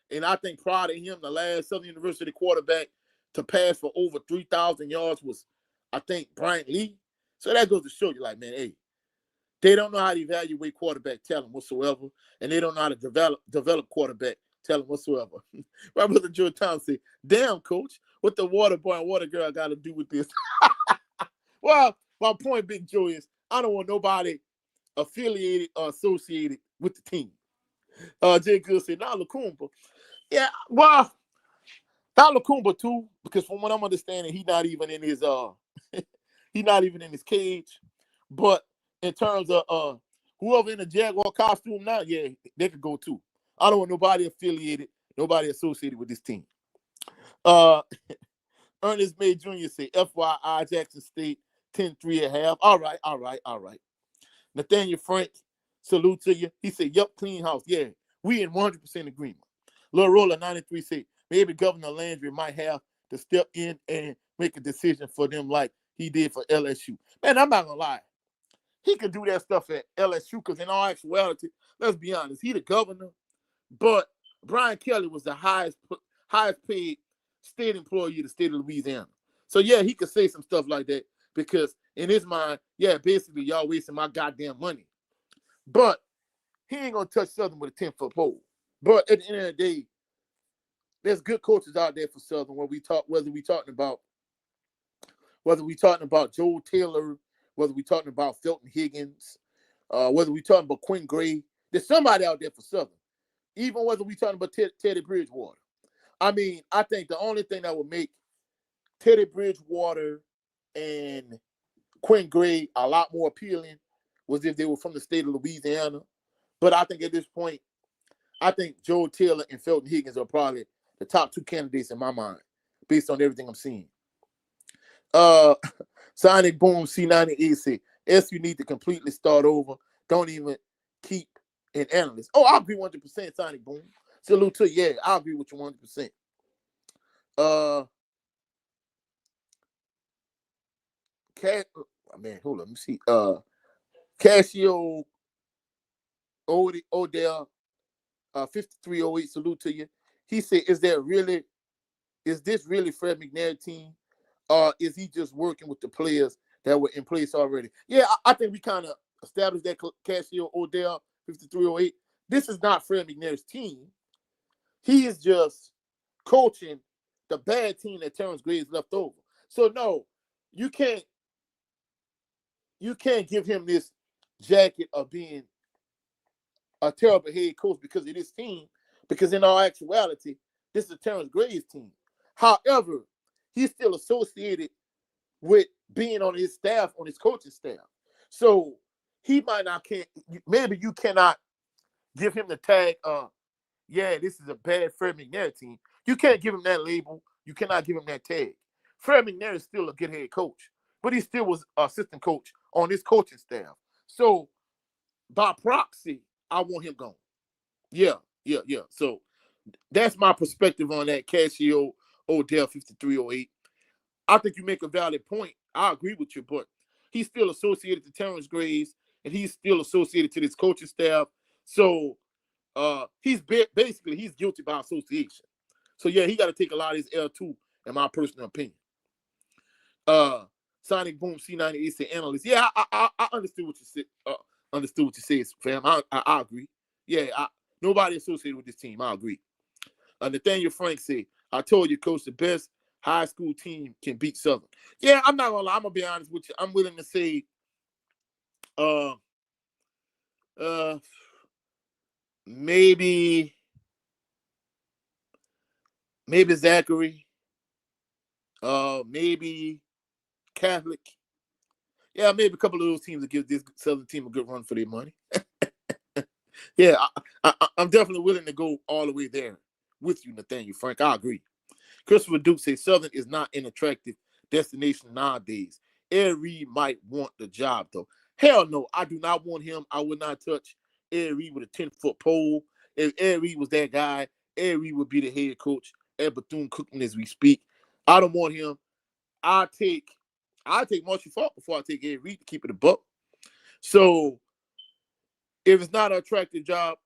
And I think prior to him, the last Southern University quarterback to pass for over 3,000 yards was, I think, Bryant Lee. So that goes to show you, like, man, hey, they don't know how to evaluate quarterback talent whatsoever, and they don't know how to develop quarterback tell him whatsoever. My brother George Thomas said, damn, coach, what the water boy and water girl got to do with this? Well, my point, Big Joe, is I don't want nobody affiliated or associated with the team. Jay Good said, now Lakumba. Yeah, well, now Lakumba too, because from what I'm understanding, he's not even in his he's not even in his cage. But in terms of whoever in the Jaguar costume now, yeah, they could go too. I don't want nobody affiliated, nobody associated with this team. Ernest May Jr. said, FYI, Jackson State 10-3 at half. All right. Nathaniel Frank, salute to you. He said, yup, clean house. Yeah, we in 100% agreement. Lil Roller 93 said, maybe Governor Landry might have to step in and make a decision for them like he did for LSU. Man, I'm not going to lie. He could do that stuff at LSU because in all actuality, let's be honest, he the governor, but Brian Kelly was the highest paid state employee of the state of Louisiana. So, yeah, he could say some stuff like that because in his mind, yeah, basically, y'all wasting my goddamn money. But he ain't going to touch Southern with a 10-foot pole. But at the end of the day, there's good coaches out there for Southern whether we talking about Joe Taylor, whether we talking about Felton Higgins, whether we talking about Quinn Gray. There's somebody out there for Southern. Even whether we talking about Teddy Bridgewater. I mean, I think the only thing that would make Teddy Bridgewater and Quinn Gray a lot more appealing was if they were from the state of Louisiana. But I think at this point, I think Joe Taylor and Felton Higgins are probably the top two candidates in my mind, based on everything I'm seeing. Sonic Boom C98 said, SU need to completely start over. Don't even keep an analyst. Oh, I agree 100%, Sonic Boom. Salute to you. Yeah, I agree with you 100%. Hold on, let me see. Casio Odell 5308, salute to you. He said, is this really Fred McNair's team? Or is he just working with the players that were in place already? Yeah, I think we kind of established that Casio Odell 5308. This is not Fred McNair's team. He is just coaching the bad team that Terrence Graves left over. So no, you can't give him this jacket of being a terrible head coach because of this team, because in all actuality, this is Terrence Graves' team. However, he's still associated with being on his staff, on his coaching staff. So he might not maybe you cannot give him the tag, yeah, this is a bad Fred McNair team. You can't give him that label. You cannot give him that tag. Fred McNair is still a good head coach, but he still was assistant coach on his coaching staff. So by proxy, I want him gone. Yeah. So that's my perspective on that Casio Odell 5308. I think you make a valid point. I agree with you, but he's still associated to Terrence Graves, and he's still associated to this coaching staff. So he's basically guilty by association. So yeah, he got to take a lot of his L too, in my personal opinion. Sonic Boom C98 said analyst. Yeah, I understood what you said. Understood what you said, fam. I agree. Yeah, nobody associated with this team. I agree. Nathaniel Frank said, I told you, coach, the best high school team can beat Southern. Yeah, I'm not gonna lie. I'm gonna be honest with you. I'm willing to say, maybe Zachary, maybe Catholic. Yeah, maybe a couple of those teams will give this Southern team a good run for their money. Yeah, I'm definitely willing to go all the way there with you, Nathaniel Frank. I agree. Christopher Duke says Southern is not an attractive destination nowadays. Ed Reed might want the job, though. Hell no, I do not want him. I would not touch Ed Reed with a 10-foot pole. If Ed Reed was that guy, Ed Reed would be the head coach at Bethune-Cookman as we speak. I don't want him. I'll take Marshall Faulk before I take Ed Reed to keep it a buck. So if it's not an attractive job,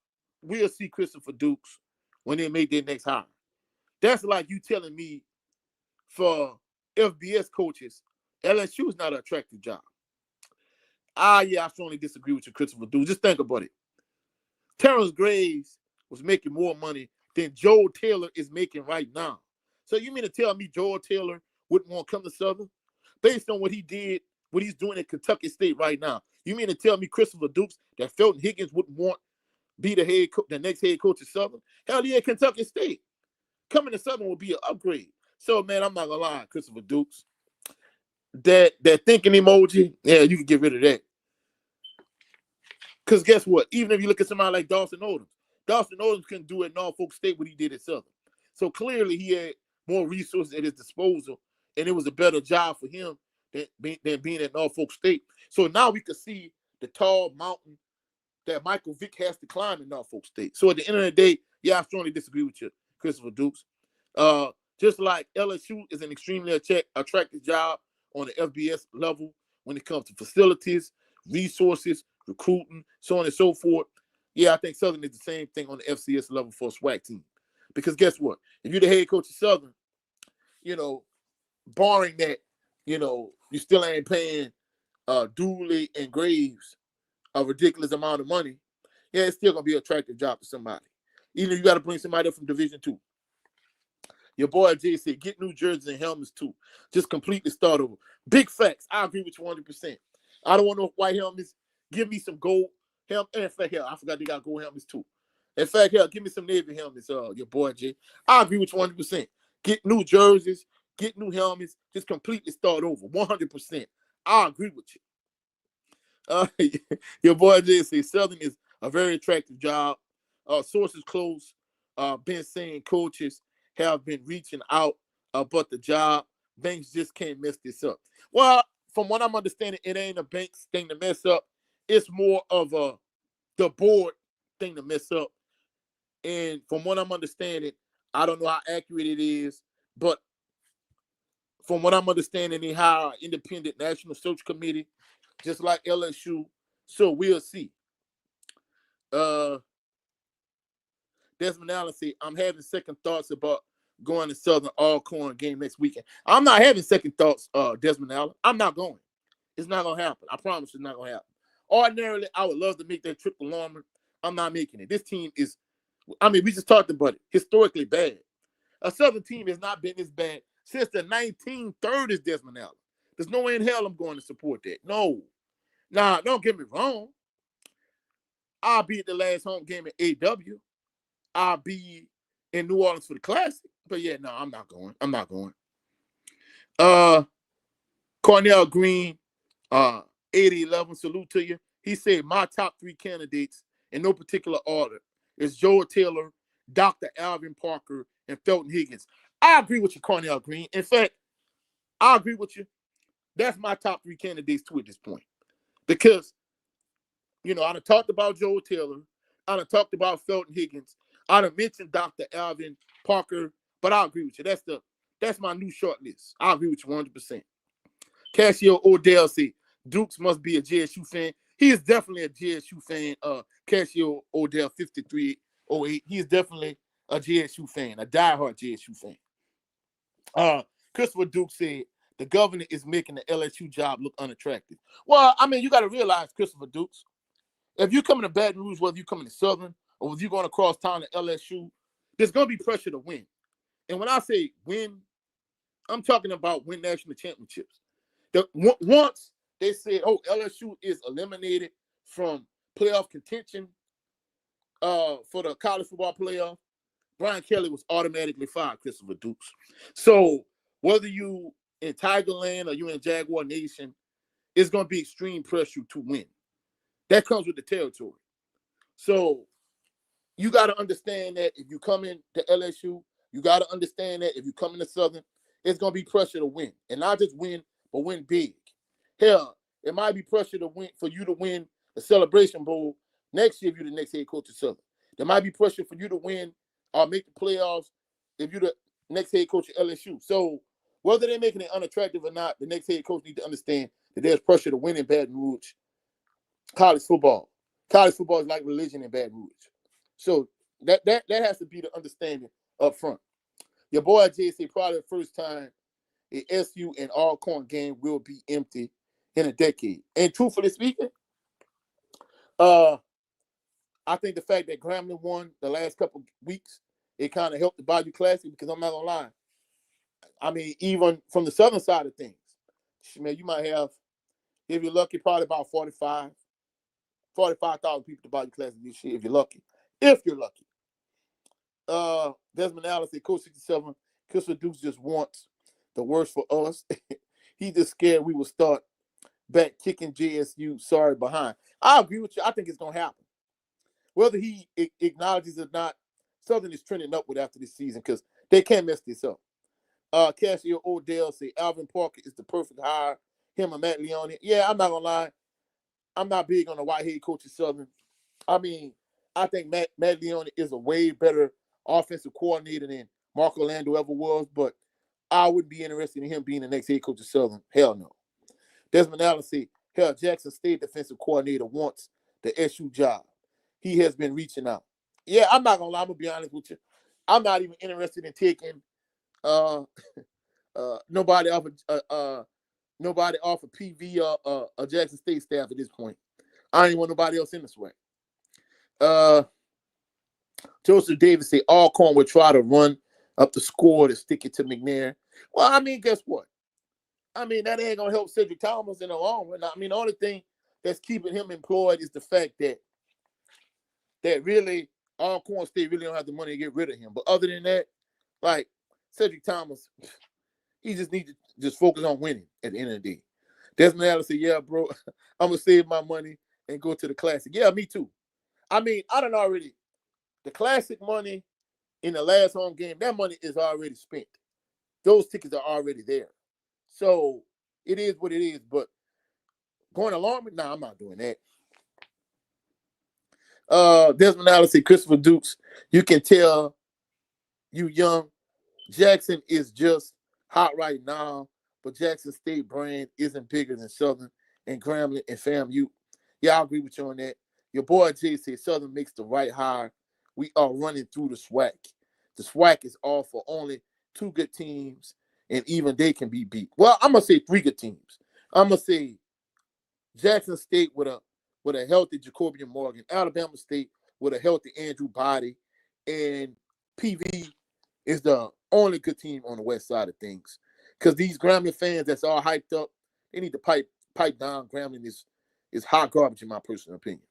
we'll see Christopher Dukes when they make their next hire. That's like you telling me for FBS coaches, LSU is not an attractive job. Yeah, I strongly disagree with you, Christopher Dukes. Just think about it. Terrence Graves was making more money than Joel Taylor is making right now. So you mean to tell me Joel Taylor wouldn't want to come to Southern based on what he did, what he's doing at Kentucky State right now? You mean to tell me Christopher Dukes that Felton Higgins wouldn't want be the next head coach of Southern? Hell yeah, Kentucky State. Coming to Southern will be an upgrade. So man, I'm not gonna lie, Christopher Dukes. That thinking emoji, yeah, you can get rid of that. Because guess what? Even if you look at somebody like Dawson Odom couldn't do at Norfolk State what he did at Southern. So clearly he had more resources at his disposal, and it was a better job for him than being at Norfolk State. So now we can see the tall mountain that Michael Vick has to climb in Norfolk State. So at the end of the day, yeah, I strongly disagree with you, Christopher Dukes. Just like LSU is an extremely attractive job on the FBS level when it comes to facilities, resources, recruiting, so on and so forth. Yeah, I think Southern is the same thing on the FCS level for a SWAC team. Because guess what? If you're the head coach of Southern, barring that, you still ain't paying Dooley and Graves a ridiculous amount of money, yeah, it's still going to be an attractive job to somebody. Even if you got to bring somebody up from Division II. Your boy Jay said, get new jerseys and helmets too. Just completely start over. Big facts. I agree with you 100%. I don't want no white helmets. Give me some gold helmets. In fact, hell, I forgot they got gold helmets too. In fact, hell, give me some Navy helmets, your boy Jay. I agree with you 100%. Get new jerseys, get new helmets, just completely start over. 100%. I agree with you. Your boy Jay says Southern is a very attractive job. Sources close. Been saying coaches have been reaching out about the job. Banks just can't mess this up. Well, from what I'm understanding, it ain't a Banks thing to mess up. It's more of the board thing to mess up. And from what I'm understanding, I don't know how accurate it is, but from what I'm understanding, they hire an independent national search committee, just like LSU. So we'll see. Desmond Allen said, I'm having second thoughts about going to Southern Alcorn game next weekend. I'm not having second thoughts, Desmond Allen. I'm not going. It's not going to happen. I promise it's not going to happen. Ordinarily, I would love to make that trip to Lawrence. I'm not making it. This team is, we just talked about it, historically bad. A Southern team has not been this bad since the 1930s, Desmond Allen. There's no way in hell I'm going to support that. No. Nah, don't get me wrong. I'll be at the last home game at AW. I'll be in New Orleans for the Classic. But yeah, no, I'm not going. I'm not going. Cornell Green, 8011, salute to you. He said, my top three candidates in no particular order is Joel Taylor, Dr. Alvin Parker, and Felton Higgins. I agree with you, Cornell Green. In fact, I agree with you. That's my top three candidates too at this point. Because, I done talked about Joel Taylor. I done talked about Felton Higgins. I done mentioned Dr. Alvin Parker, but I agree with you. That's my new short list. I agree with you 100%. Cassio Odell said, Dukes must be a JSU fan. He is definitely a JSU fan. Cassio Odell 5308. He is definitely a JSU fan, a diehard JSU fan. Christopher Duke said, the governor is making the LSU job look unattractive. Well, you got to realize, Christopher Dukes, if you're coming to Baton Rouge, whether you're coming to Southern or if you're going across town to LSU, there's going to be pressure to win. And when I say win, I'm talking about win national championships. Once they said, LSU is eliminated from playoff contention for the college football playoff, Brian Kelly was automatically fired, Christopher Dukes. So whether you in Tigerland or you in Jaguar Nation, it's going to be extreme pressure to win. That comes with the territory. So you got to understand that if you come in to LSU, you got to understand that if you come into Southern, it's going to be pressure to win. And not just win, but win big. Hell, it might be pressure to win for you to win the Celebration Bowl next year if you're the next head coach of Southern. There might be pressure for you to win or make the playoffs if you're the next head coach of LSU. So whether they're making it unattractive or not, the next head coach needs to understand that there's pressure to win in Baton Rouge. College football. College football is like religion in Baton Rouge. So that has to be the understanding up front. Your boy Jay said probably the first time a SU and Alcorn game will be empty in a decade. And truthfully speaking, I think the fact that Grambling won the last couple weeks it kind of helped the Bayou Classic because I'm not gonna lie. I mean, even from the southern side of things, man, you might have, if you're lucky, probably about 45,000 people to Bayou Classic this year, if you're lucky. If you're lucky. Desmond Allen said, Coach 67, Christopher Dukes just wants the worst for us. He just scared we will start back kicking JSU sorry behind. I agree with you. I think it's going to happen. Whether he acknowledges it or not, Southern is trending upward after this season because they can't mess this up. Cassie Odell say Alvin Parker is the perfect hire. Him and Matt Leone. Yeah, I'm not going to lie. I'm not big on the white head coach of Southern. I mean, I think Matt Leone is a way better offensive coordinator than Mark Orlando ever was, but I wouldn't be interested in him being the next head coach of Southern. Hell no. Desmond Allen said, hell, Jackson State defensive coordinator wants the SU job. He has been reaching out. Yeah, I'm not going to lie. I'm going to be honest with you. I'm not even interested in taking nobody off of PV or Jackson State staff at this point. I don't even want nobody else in this way. Joseph Davis say Alcorn will try to run up the score to stick it to McNair. Well, I mean, guess what? I mean, that ain't gonna help Cedric Thomas in the long run. I mean, the only thing that's keeping him employed is the fact that really Alcorn State really don't have the money to get rid of him. But other than that, like Cedric Thomas, he just needs to just focus on winning at the end of the day. Desmond Allen said, yeah, bro, I'm gonna save my money and go to the Classic. Yeah, me too. I mean, I don't already. The Classic money in the last home game, that money is already spent. Those tickets are already there. So it is what it is. But going along with, I'm not doing that. Desmond Allen said, Christopher Dukes, you can tell you young. Jackson is just hot right now, but Jackson State brand isn't bigger than Southern and Grambling and FAMU. Yeah, I agree with you on that. Your boy Jay said Southern makes the right hire. We are running through the SWAC. The SWAC is all for only 2 good teams, and even they can be beat. Well, I'm gonna say 3 good teams. I'm gonna say Jackson State with a healthy Jacobian Morgan, Alabama State with a healthy Andrew Body, and PV is the only good team on the west side of things. Because these Grambling fans that's all hyped up, they need to pipe down. Grambling is hot garbage in my personal opinion.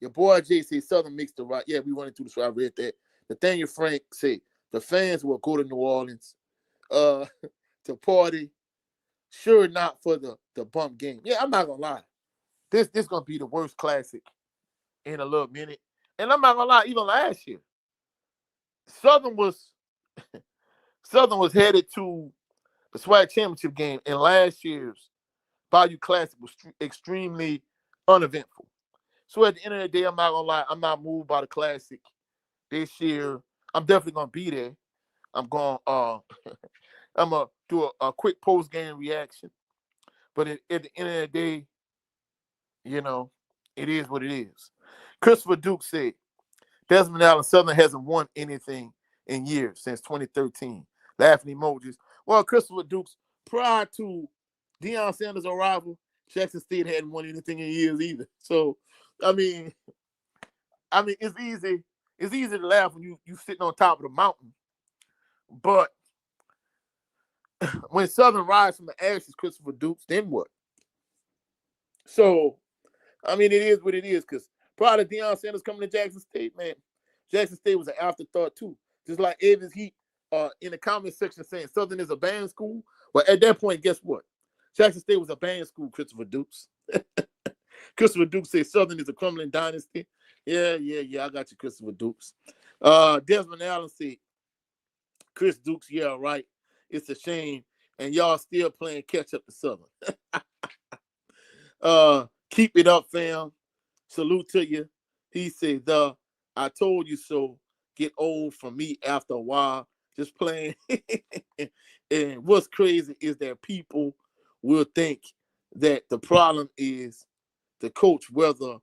Your boy Jay said Southern makes the right. Yeah, we running through the show. I read that. Nathaniel Frank said the fans will go to New Orleans to party. Sure, not for the bump game. Yeah, I'm not gonna lie. This gonna be the worst Classic in a little minute. And I'm not gonna lie, even last year, Southern was headed to the SWAC championship game, and last year's Bayou Classic was extremely uneventful. So at the end of the day, I'm not gonna lie, I'm not moved by the Classic this year. I'm definitely gonna be there. I'm gonna I'm gonna do a quick post-game reaction. But at the end of the day, it is what it is. Christopher Duke said, Desmond Allen Southern hasn't won anything in years since 2013. Laughing emojis. Well, Christopher Dukes, prior to Deion Sanders' arrival, Jackson State hadn't won anything in years either. So, I mean, it's easy. It's easy to laugh when you sitting on top of the mountain. But when Southern rise from the ashes, Christopher Dukes, then what? So, I mean, it is what it is. Because prior to Deion Sanders coming to Jackson State, man, Jackson State was an afterthought too. Just like Evans Heat in the comment section saying Southern is a band school. But at that point, guess what? Jackson State was a band school, Christopher Dukes. Christopher Dukes said Southern is a crumbling dynasty. Yeah, I got you, Christopher Dukes. Desmond Allen said, Chris Dukes, yeah, right. It's a shame. And y'all still playing catch up to Southern. Keep it up, fam. Salute to you. He said, I told you so. Get old from me after a while. Just playing. And what's crazy is that people will think that the problem is the coach, whether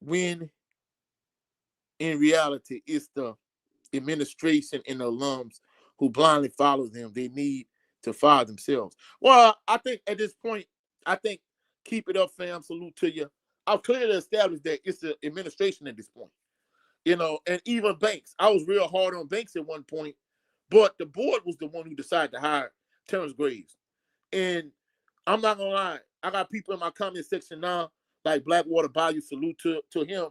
when in reality it's the administration and the alums who blindly follow them. They need to fire themselves. Well, I think at this point, keep it up, fam. Salute to you. I've clearly established that it's the administration at this point. and even Banks. I was real hard on Banks at one point, but the board was the one who decided to hire Terrence Graves. And I'm not gonna lie, I got people in my comment section now, like Blackwater Bayou, salute to him.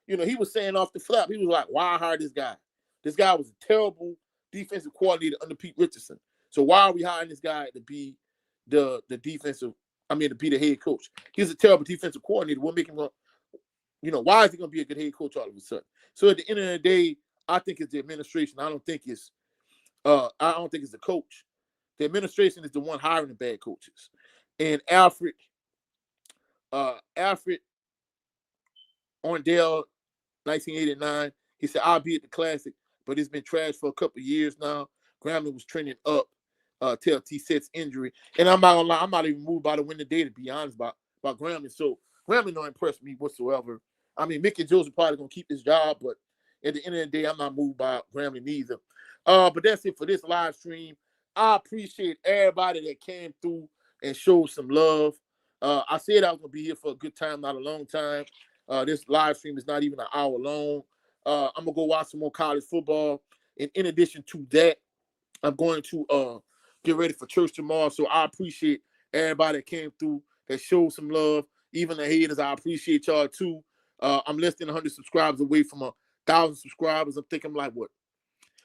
He was saying off the flap, he was like, why hire this guy? This guy was a terrible defensive coordinator under Pete Richardson. So why are we hiring this guy to be to be the head coach? He's a terrible defensive coordinator. What make him why is he gonna be a good head coach all of a sudden? So at the end of the day, I think it's the administration. I don't think it's the coach. The administration is the one hiring the bad coaches. And Alfred Orndale, 1989, he said, I'll be at the Classic, but it's been trashed for a couple of years now. Grambling was trending up till T-Set's injury. And I'm not gonna lie, I'm not even moved by the win today, to be honest, about Grambling. So Grambling don't impress me whatsoever. I mean, Mick and Joe's are probably gonna keep this job, but at the end of the day, I'm not moved by Grambling neither. But that's it for this live stream. I appreciate everybody that came through and showed some love. I said I was gonna be here for a good time, not a long time. This live stream is not even an hour long. I'm gonna go watch some more college football. And in addition to that, I'm going to get ready for church tomorrow. So I appreciate everybody that came through, that showed some love. Even the haters, I appreciate y'all too. I'm less than 100 subscribers away from 1,000 subscribers. I think I'm like,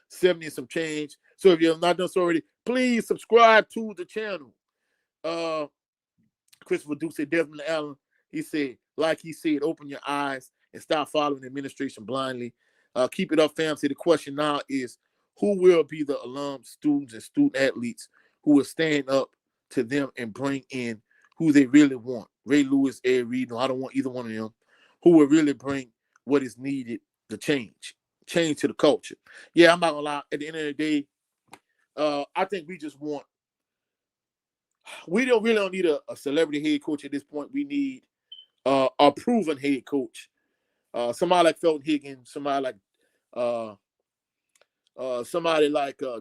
70 and some change. So if you have not done so already, please subscribe to the channel. Christopher Duke said, Desmond Allen, he said, open your eyes and stop following the administration blindly. Keep it up, fam. See, the question now is, who will be the alum, students, and student athletes who will stand up to them and bring in who they really want? Ray Lewis, Ed Reed, no, I don't want either one of them. Who will really bring what is needed to change to the culture? Yeah, I'm not gonna lie. At the end of the day, I think we just want. We don't need a celebrity head coach at this point. We need a proven head coach. Somebody like Felton Higgins, somebody like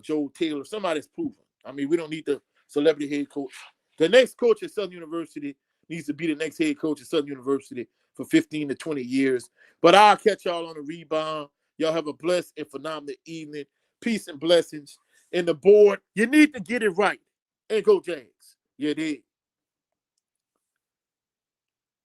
Joe Taylor, somebody that's proven. I mean, we don't need the celebrity head coach. The next coach at Southern University needs to be the next head coach at Southern University for 15 to 20 years. But I'll catch y'all on the rebound. Y'all have a blessed and phenomenal evening. Peace and blessings. And the board, you need to get it right. And go Jags. Yeah, they.